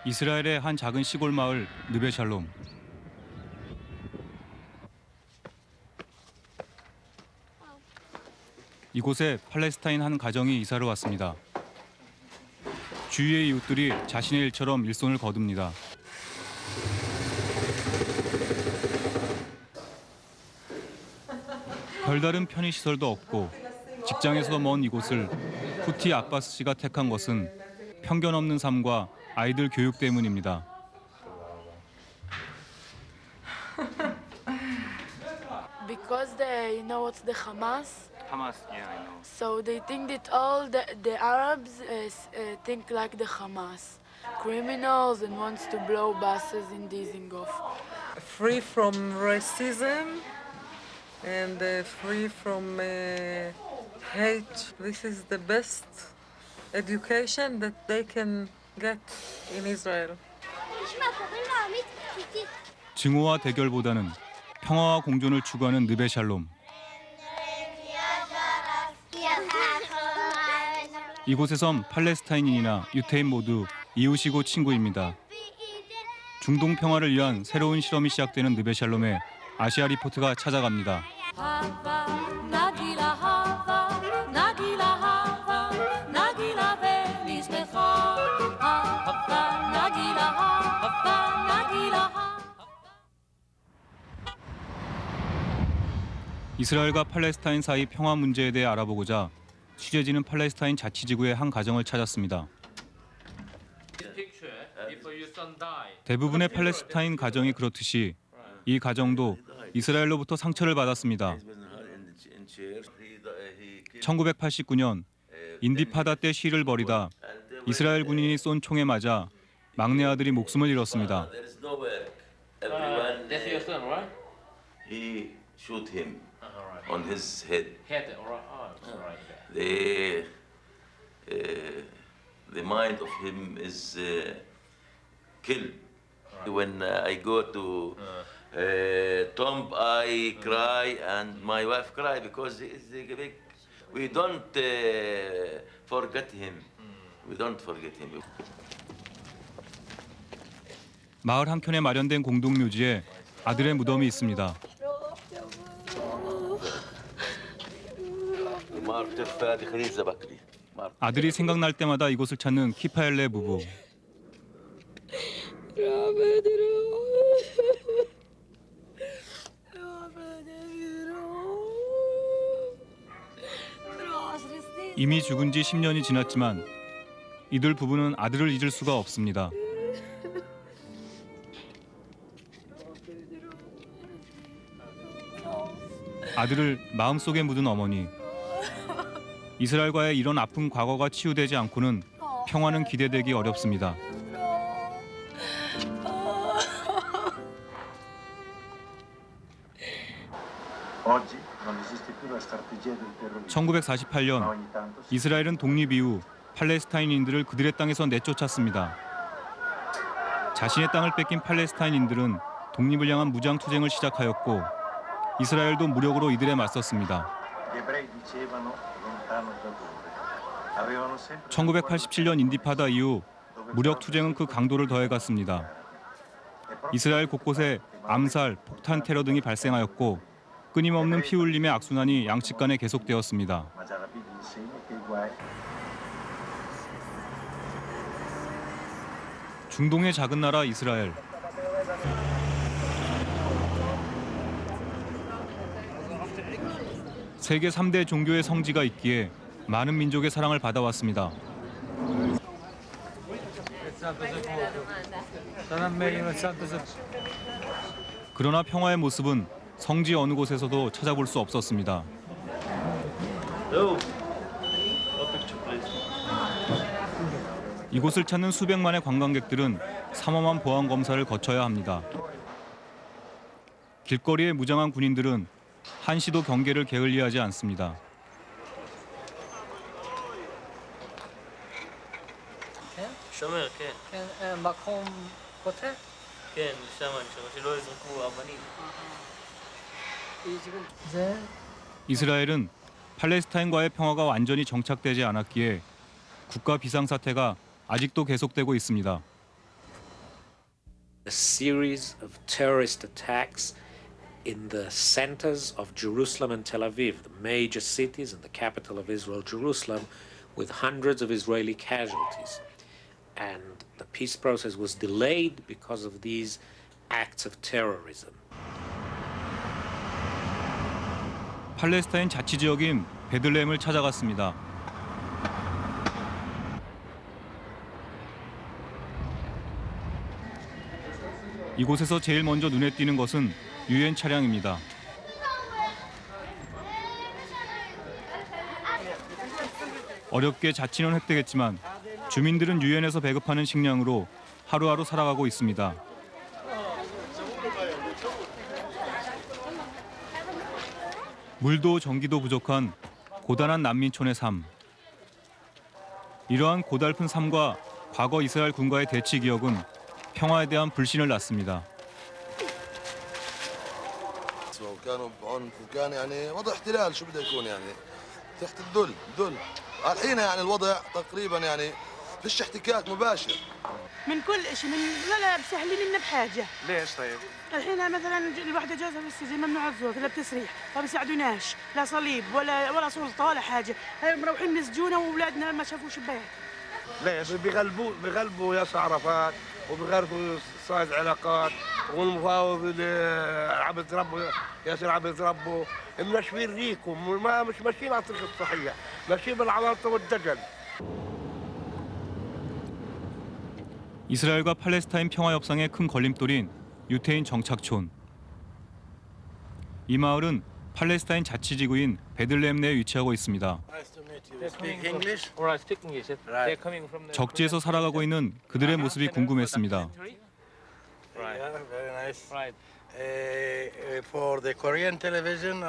이스라엘의 한 작은 시골 마을 느베샬롬. 이곳에 팔레스타인 한 가정이 이사를 왔습니다. 주위의 이웃들이 자신의 일처럼 일손을 거둡니다. 별다른 편의시설도 없고 직장에서도 먼 이곳을 후티 아바스 씨가 택한 것은 편견 없는 삶과 아이들 교육 때문입니다. Because they know what's the Hamas. Hamas, yeah, I know. So they think that all the Arabs think like the Hamas, criminals and wants to blow buses in Dizengoff. Free from racism and free from hate. This is the best education that they can get in Israel. 증오와 대결보다는 평화와 공존을 추구하는 느베샬롬. 이곳에선 팔레스타인인이나 유태인 모두 이웃이고 친구입니다. 중동 평화를 위한 새로운 실험이 시작되는 느베샬롬에 아시아 리포트가 찾아갑니다. 이스라엘과 팔레스타인 사이 평화 문제에 대해 알아보고자 취재진은 팔레스타인 자치지구의 한 가정을 찾았습니다. 대부분의 팔레스타인 가정이 그렇듯이 이 가정도 이스라엘로부터 상처를 받았습니다. 1989년 인디파다 때 시위를 벌이다 이스라엘 군인이 쏜 총에 맞아 막내 아들이 목숨을 잃었습니다. He shoot him on his head. The mind of him is killed. When I go to tomb, I cry and my wife cry because we don't forget him. We don't forget him. 마을 한켠에 마련된 공동묘지에 아들의 무덤이 있습니다. 아들이 생각날 때마다 이곳을 찾는 키파엘레 부부. 이미 죽은 지 10년이 지났지만 이들 부부는 아들을 잊을 수가 없습니다. 아들을 마음속에 묻은 어머니. 이스라엘과의 이런 아픈 과거가 치유되지 않고는 평화는 기대되기 어렵습니다. (1948년) 이스라엘은 독립 이후 팔레스타인인들을 그들의 땅에서 내쫓았습니다. 자신의 땅을 뺏긴 팔레스타인인들은 독립을 향한 무장 투쟁을 시작하였고 이스라엘도 무력으로 이들에 맞섰습니다. 1987년 인디파다 이후 무력 투쟁은 그 강도를 더해갔습니다. 이스라엘 곳곳에 암살, 폭탄 테러 등이 발생하였고 끊임없는 피 흘림의 악순환이 양측 간에 계속되었습니다. 중동의 작은 나라 이스라엘. 세계 3대 종교의 성지가 있기에 많은 민족의 사랑을 받아왔습니다. 그러나 평화의 모습은 성지 어느 곳에서도 찾아볼 수 없었습니다. 이곳을 찾는 수백만의 관광객들은 삼엄한 보안 검사를 거쳐야 합니다. 길거리의 무장한 군인들은 한시도 경계를 게을리하지 않습니다. שומר, כן. מקום כותב? כן, שם אני שומר, שלא יזרקו אבנים. 이스라엘은 팔레스타인과의 평화가 완전히 정착되지 않았기에 국가 비상사태가 아직도 계속되고 있습니다. A series of terrorist attacks in the centers of Jerusalem and Tel Aviv, the major cities and the capital of Israel, Jerusalem, with hundreds of Israeli casualties. And the peace process was delayed because of these acts of terrorism. 팔레스타인 자치지역인 베들레헴을 찾아갔습니다. 이곳에서 제일 먼저 눈에 띄는 것은 유엔 차량입니다. 어렵게 자치는 획득했지만 주민들은 유엔에서 배급하는 식량으로 하루하루 살아가고 있습니다. 물도 전기도 부족한 고단한 난민촌의 삶. 이러한 고달픈 삶과 과거 이스라엘 군과의 대치 기억은 평화에 대한 불신을 낳습니다. كانوا بعنف وكان يعني وضع احتلال شو بده يكون يعني تحت الذل الحين يعني الوضع تقريبا يعني فيش احتكاك مباشر من كل شيء لا مسهلين لنا بحاجه. ليش طيب؟ الحين مثلا الوحده جوزها في السجن ممنوع الزوج لا بتسريح ما بيساعدوناش لا صليب ولا سلطه ولا حاجه. هاي مروحين مسجونه واولادنا ما شافوا شباك. ليش؟ بيغلبوا ياسر عرفات وبيغرفوا صايد علاقات والمفاوض اللي عم يتربوا ياسر عم يتربوا منشفين ريكم مش ماشيين على الطريق الصحيح ماشيين بالعواطف والدجل. 이스라엘과 팔레스타인 평화 협상의 큰 걸림돌인 유태인 정착촌. 이 마을은 팔레스타인 자치지구인 베들레헴 내에 위치하고 있습니다. 적지에서 살아가고 있는 그들의 모습이 궁금했습니다. For the Korean television,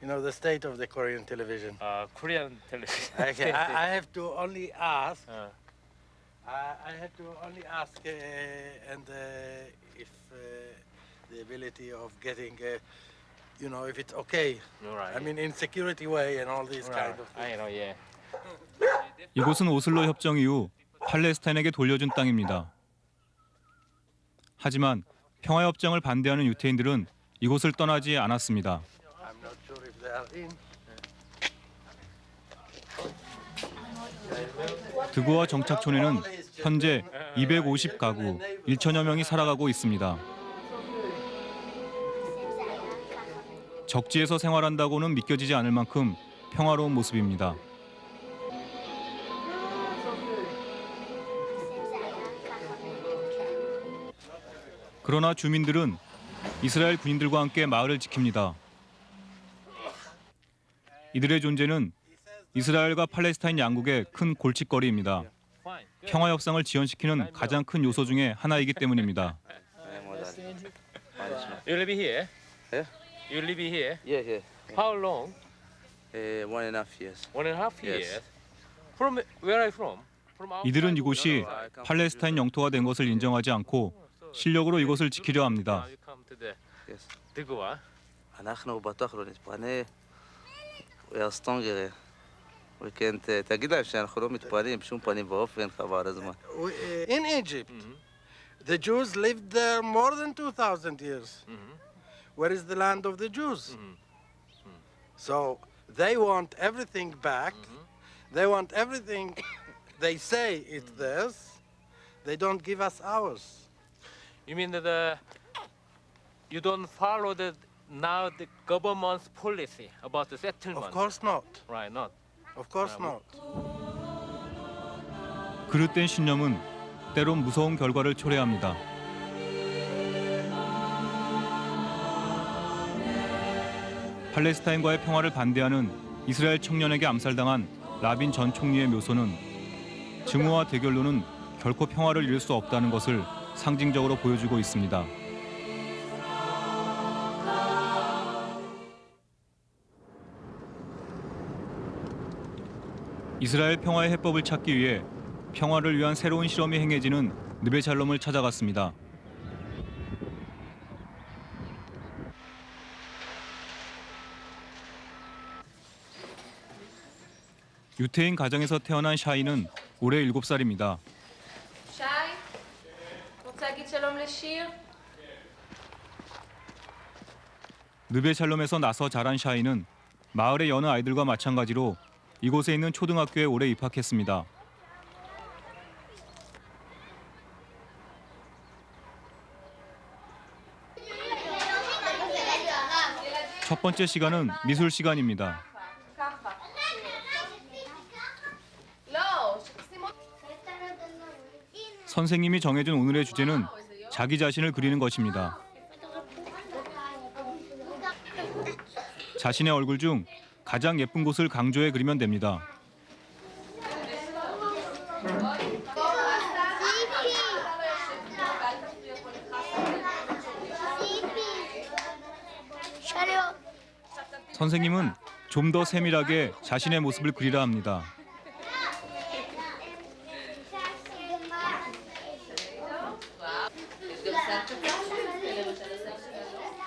you know the state of the Korean television. Korean television. Okay, I have to only ask. I have to only ask, and if the ability of getting, you know, if it's okay. Right. I mean, in security way and all these kind of things. I know, yeah. 이곳은 오슬로 협정 이후 팔레스타인에게 돌려준 땅입니다. 하지만 평화 협정을 반대하는 유태인들은 이곳을 떠나지 않았습니다. I'm not sure if they are in. 드고와 정착촌에는 현재 250가구 1천여 명이 살아가고 있습니다. 적지에서 생활한다고는 믿겨지지 않을 만큼 평화로운 모습입니다. 그러나 주민들은 이스라엘 군인들과 함께 마을을 지킵니다. 이들의 존재는 이스라엘과 팔레스타인 양국의 큰 골칫거리입니다. 평화 협상을 지연시키는 가장 큰 요소 중에 하나이기 때문입니다. You live here? Yeah. You live here? Yeah. How long? 1.5 years. 1.5 years. Yes. From where are you from? From outside? 이들은 이곳이 팔레스타인 영토가 된 것을 인정하지 않고 실력으로 이곳을 지키려 합니다. You come to the Yes. Degua. אנחנו בטוח לא נתפנה. We are stronger. We can't. תגיד להם שאנחנו לא מתפנים בשום פנים ואופן, חבל הזמן. In Egypt, the Jews lived there more than 2,000 years. Where is the land of the Jews? So they want everything back. They want everything. They say it's theirs. They don't give us ours. You mean that you don't follow the government's policy about the settlement? Of course not. Right, not. Of course not. 그릇된 신념은 때론 무서운 결과를 초래합니다. 팔레스타인과의 평화를 반대하는 이스라엘 청년에게 암살당한 라빈 전 총리의 묘소는 증오와 대결로는 결코 평화를 이룰 수 없다는 것을 상징적으로 보여주고 있습니다. 이스라엘 평화의 해법을 찾기 위해 평화를 위한 새로운 실험이 행해지는 느베샬롬을 찾아갔습니다. 유태인 가정에서 태어난 샤이는 올해 7살입니다. 느베샬롬에서 나서 자란 샤이는 마을의 여느 아이들과 마찬가지로 이곳에 있는 초등학교에 올해 입학했습니다. 첫 번째 시간은 미술 시간입니다. 선생님이 정해준 오늘의 주제는 자기 자신을 그리는 것입니다. 자신의 얼굴 중 가장 예쁜 곳을 강조해 그리면 됩니다. 선생님은 좀 더 세밀하게 자신의 모습을 그리라 합니다.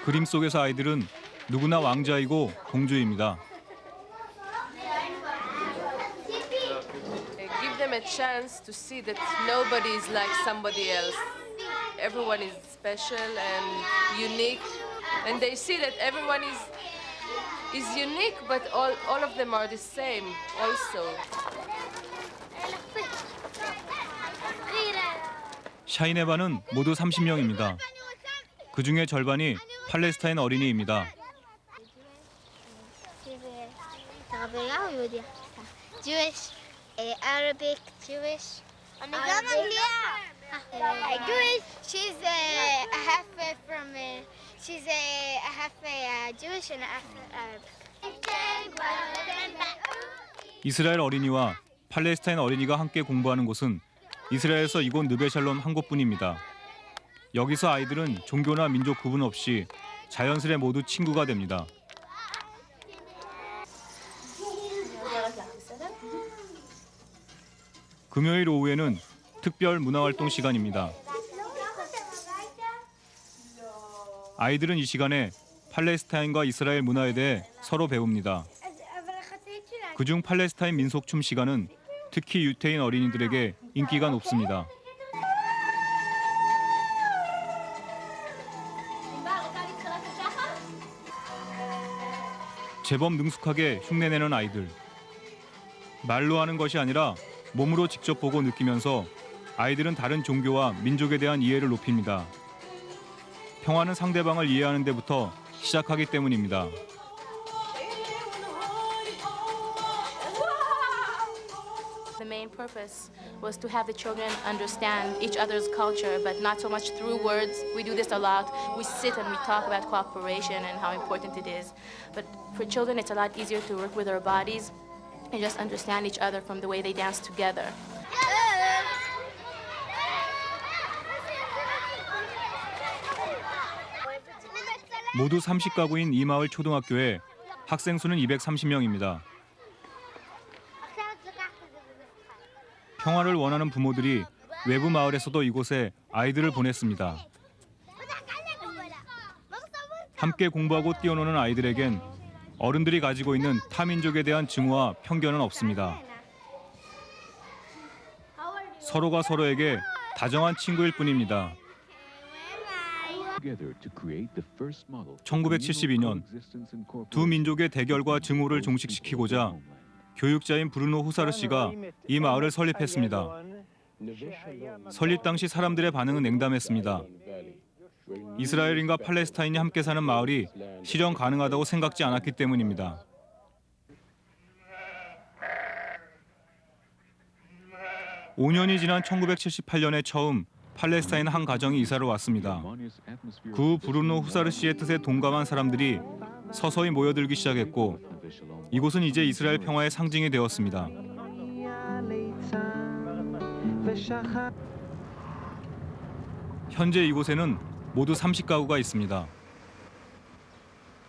그림 속에서 아이들은 누구나 왕자이고 공주입니다. Give them a chance to see that nobody is like somebody else. Everyone is special and unique, and they see that everyone is unique, but all of them are the same also. 샤이네바는 모두 30명입니다. 그중에 절반이 팔레스타인 어린이입니다. Jewish, Arabic, Jewish. Jewish. She's a half from. She's a half Jewish and half Arabic. 이스라엘 어린이와 팔레스타인 어린이가 함께 공부하는 곳은 이스라엘에서 이곳 느베샬롬 한 곳뿐입니다. 여기서 아이들은 종교나 민족 구분 없이 자연스레 모두 친구가 됩니다. 금요일 오후에는 특별 문화활동 시간입니다. 아이들은 이 시간에 팔레스타인과 이스라엘 문화에 대해 서로 배웁니다. 그중 팔레스타인 민속춤 시간은 특히 유태인 어린이들에게 인기가 높습니다. 제법 능숙하게 흉내내는 아이들. 말로 하는 것이 아니라 몸으로 직접 보고 느끼면서 아이들은 다른 종교와 민족에 대한 이해를 높입니다. 평화는 상대방을 이해하는 데부터 시작하기 때문입니다. The main purpose was to have the children understand each other's culture, but not so much through words. We do this a lot. We sit and we talk about cooperation and how important it is. But for children, it's a lot easier to work with their bodies and just understand each other from the way they dance together. 모두 30가구인 이 마을 초등학교에 학생 수는 230명입니다. 평화를 원하는 부모들이 외부 마을에서도 이곳에 아이들을 보냈습니다. 함께 공부하고 뛰어노는 아이들에겐 어른들이 가지고 있는 타민족에 대한 증오와 편견은 없습니다. 서로가 서로에게 다정한 친구일 뿐입니다. 1972년 두 민족의 대결과 증오를 종식시키고자 교육자인 브루노 후사르 씨가 이 마을을 설립했습니다. 설립 당시 사람들의 반응은 냉담했습니다. 이스라엘인과 팔레스타인이 함께 사는 마을이 실현 가능하다고 생각지 않았기 때문입니다. (5년이) 지난 1978년에 처음 팔레스타인 한 가정이 이사를 왔습니다. 그 후 브루노 후사르 씨의 뜻에 동감한 사람들이 서서히 모여들기 시작했고 이곳은 이제 이스라엘 평화의 상징이 되었습니다. 현재 이곳에는 모두 30가구가 있습니다.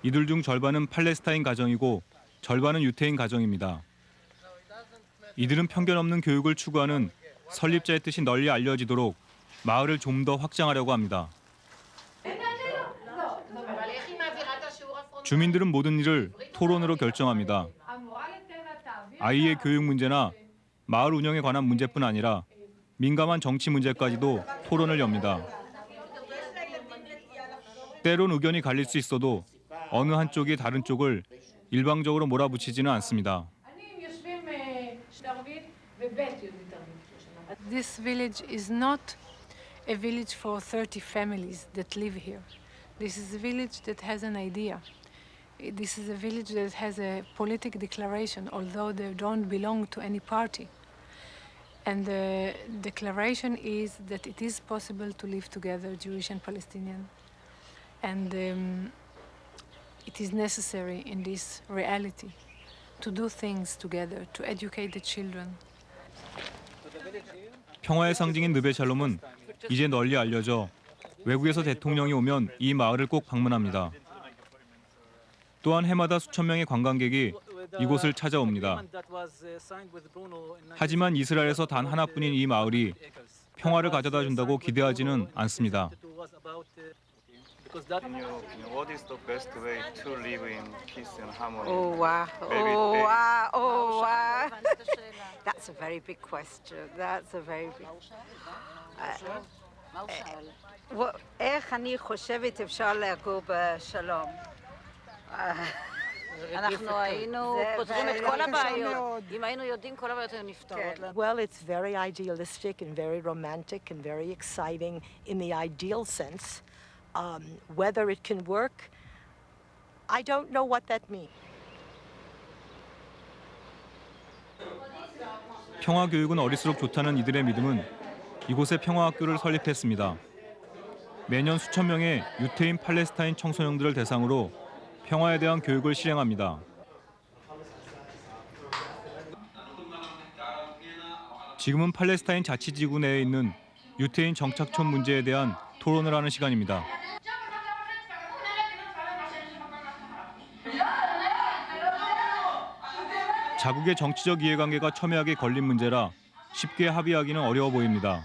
이들 중 절반은 팔레스타인 가정이고 절반은 유태인 가정입니다. 이들은 편견 없는 교육을 추구하는 설립자의 뜻이 널리 알려지도록 마을을 좀 더 확장하려고 합니다. 주민들은 모든 일을 토론으로 결정합니다. 아이의 교육 문제나 마을 운영에 관한 문제뿐 아니라 민감한 정치 문제까지도 토론을 엽니다. 때론 의견이 갈릴 수 있어도 어느 한쪽이 다른 쪽을 일방적으로 몰아붙이지는 않습니다. This village is not a village for 30 families that live here. This is a village that has an idea. This is a village that has a political declaration, although they don't belong to any party. And the declaration is that it is possible to live together, Jewish and Palestinian. And it is necessary in this reality to do things together, to educate the children. 평화의 상징인 느베샬롬은 이제 널리 알려져 외국에서 대통령이 오면 이 마을을 꼭 방문합니다. 또한 해마다 수천 명의 관광객이 이곳을 찾아옵니다. 하지만 이스라엘에서 단 하나뿐인 이 마을이 평화를 가져다 준다고 기대하지는 않습니다. What is the best way to live in peace and harmony? Oh wow! Oh wow! Oh wow! That's a very big question. That's a very big. איך אני חושבת אפשר לגור בשלום? אנחנו היינו פותרים את כל הבעיות. אם היינו יודעים, כל הבעיות היו נפתרות. Well, it's very idealistic and very romantic and very exciting in the ideal sense. Whether it can work, I don't know what that means. 평화 교육은 어릴수록 좋다는 이들의 믿음은 이곳에 평화학교를 설립했습니다. 매년 수천 명의 유태인 팔레스타인 청소년들을 대상으로 평화에 대한 교육을 실행합니다. 지금은 팔레스타인 자치지구 내에 있는 유태인 정착촌 문제에 대한 토론을 하는 시간입니다. 자국의 정치적 이해관계가 첨예하게 걸린 문제라 쉽게 합의하기는 어려워 보입니다.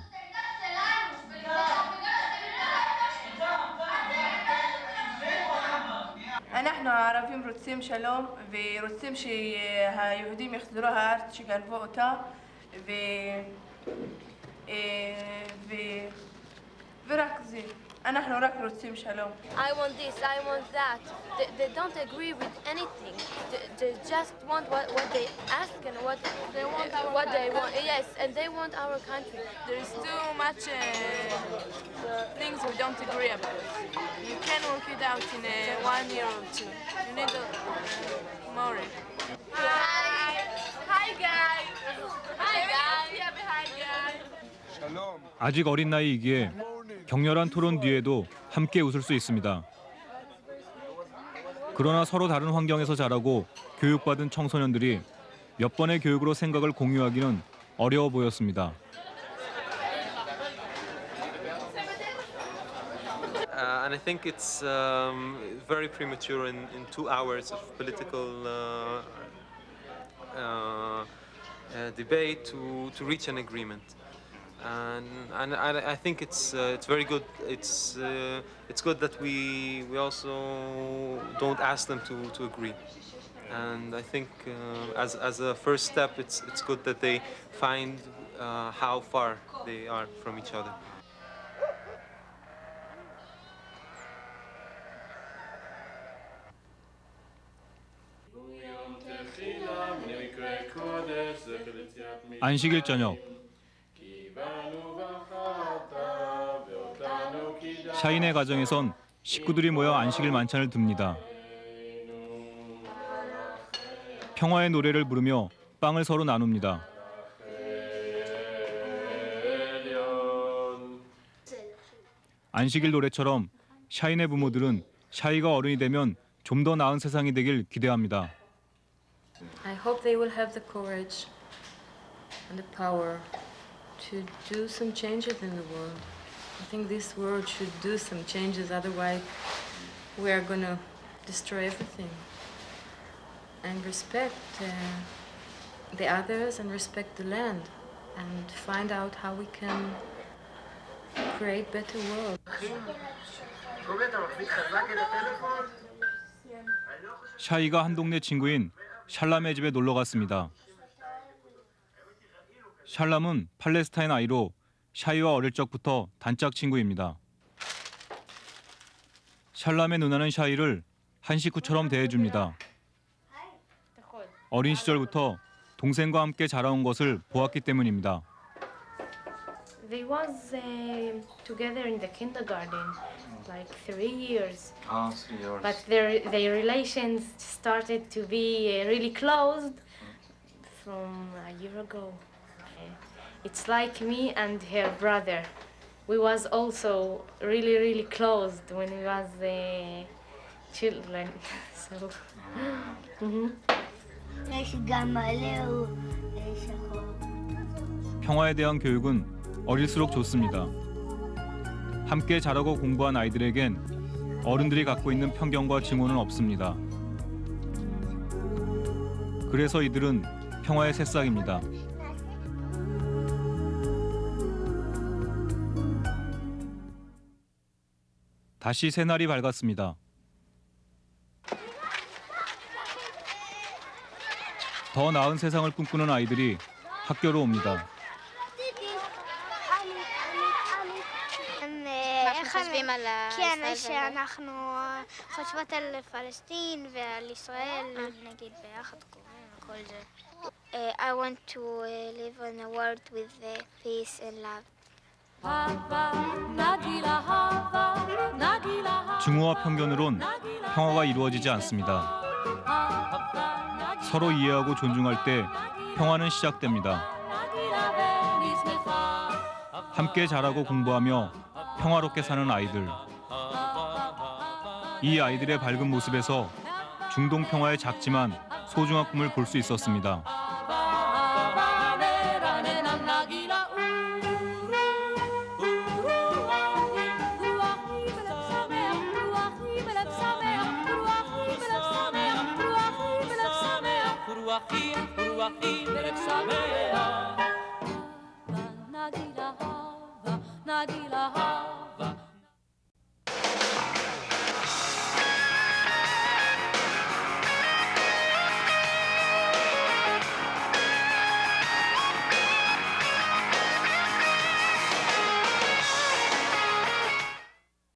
אנחנו הערבים רוצים שלום ורוצים שהיהודים יחזרו הארץ שגנבו אותה ורק זה. אנחנו רק רוצים שלום. I want this, I want that. They don't agree with anything. They just want what they ask and what they want. Yes, and they want our country. There is too much things we don't agree about. You can work it out in 1 year or two. You need more. Hi guys. Hi guys. Hi guys. 아직 어린 나이이기에 격렬한 토론 뒤에도 함께 웃을 수 있습니다. 그러나 서로 다른 환경에서 자라고 교육받은 청소년들이 몇 번의 교육으로 생각을 공유하기는 어려워 보였습니다. And I think it's very premature in 2 hours of political debate to reach an agreement. And I think it's very good. It's good that we also don't ask them to agree. And I think as a first step, it's good that they find how far they are from each other. 안식일 저녁. 샤인의 가정에선 식구들이 모여 안식일 만찬을 듭니다. 평화의 노래를 부르며 빵을 서로 나눕니다. 안식일 노래처럼 샤인의 부모들은 샤이가 어른이 되면 좀 더 나은 세상이 되길 기대합니다. I hope they will have the courage and the power to do some changes in the world. I think this world should do some changes, otherwise we are going to destroy everything. And respect the others and respect the land and find out how we can create better world. 샤이가 한 동네 친구인 샬람의 집에 놀러 갔습니다. 샬람은 팔레스타인 아이로 샤이와 어릴 적부터 단짝 친구입니다. 샬람의 누나는 샤이를 한 식구처럼 대해줍니다. 어린 시절부터 동생과 함께 자라온 것을 보았기 때문입니다. They was together in the kindergarten, like 3 years. 3 years. But their relations started to be really closed from a year ago. It's like me and her brother. We was also really closed when we was children. So. 평화에 대한 교육은 어릴수록 좋습니다. 함께 자라고 공부한 아이들에겐 어른들이 갖고 있는 편견과 증오는 없습니다. 그래서 이들은 평화의 새싹입니다. 다시 새날이 밝았습니다. 더 나은 세상을 꿈꾸는 아이들이 학교로 옵니다. חושבים על כן, שאנחנו חושבות על פלסטין ועל ישראל, נגיד ביחד קוראים וכל זה. I want to live in a world with peace and love. 증오와 편견으론 평화가 이루어지지 않습니다. 서로 이해하고 존중할 때 평화는 시작됩니다. 함께 자라고 공부하며 평화롭게 사는 아이들. 이 아이들의 밝은 모습에서 중동 평화의 작지만 소중한 꿈을 볼 수 있었습니다. Nagila